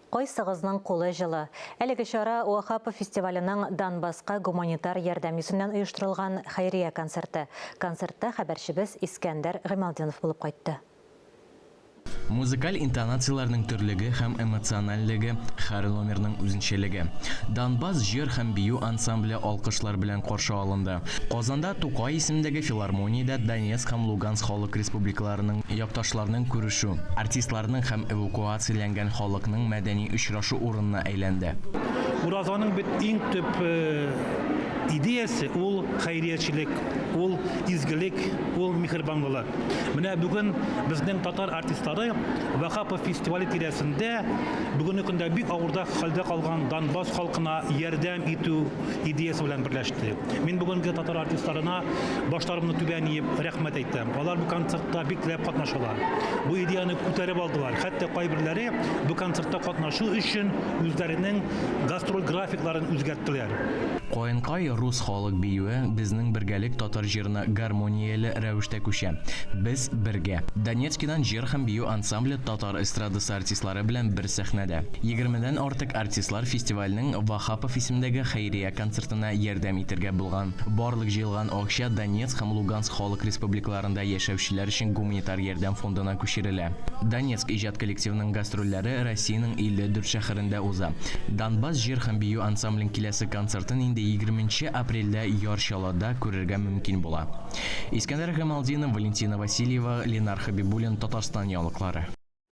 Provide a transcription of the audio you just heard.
Койсығызның қолы жылы. Әлігі шара ОХАП фестивалінің Донбасқа гуманитар ярдәм исеннән ұйыштырылған хайрия концерты. Концертта хәбәрчебез Искәндәр Гыймалдинов булып кайтты. Музыкаль интонацияларның төрлеге һәм эмоциональлеге һәр номерның үзенчәлеге. Донбасс җыр һәм бию ансамбле алкышлар белән каршы алынды. Казанда Тукай исемендәге филармониядә Донецк һәм Луганск халык республикаларының якташларының күрешү, артистларның һәм эвакуацияләнгән халыкның мәдәни очрашу урынына әйләнде. Уразаның бит иң төп идеясы ул хәйриячелек, ул изгелек, ул михербанлылык. Менә бүген безнең татар артистлары ОХАП фестивале тирәсендә бүгенге көндә бик авырда хәлдә калган Донбасс халкына ярдәм итү идеясы белән берләште. Мин бүгенге татар артистларына башларымны түбән иеп рәхмәт әйтәм. Алар бу концертта бик теләп катнашалар. Бу идеяны күтәреп алдылар. Хәтта кайберләре бу концертта катнашу өчен үзләренең гастроль графикларын үзгәрттеләр. Каенкай рус халык биюе безнең бергәлек татар җырына гармонияле рәвештә күчә. Без бергә. Донецкидан җыр һәм бию ансамбле татар эстрадасы артистлары белән бер сәхнәдә. 20дән артык артистлар фестивальнең ОХАП исемендәге хәйрия концертына ярдәм итәргә булган. Барлык җыелган акча Донецк һәм Луганск халык республикаларында яшәүчеләр өчен гуманитар ярдәм фондына күчерелә. Донецк иҗат коллективының гастрольләре Россиянең 54 шәһәрендә уза. Донбасс җыр һәм бию ансамблен киләсе концертын инде 20 апрельдә Ярчалада күрергә мөмкин була. Искәндәр Гыймалдинов, Валентина Васильева, Ленар Хабибуллин, Татарстан яулыклары.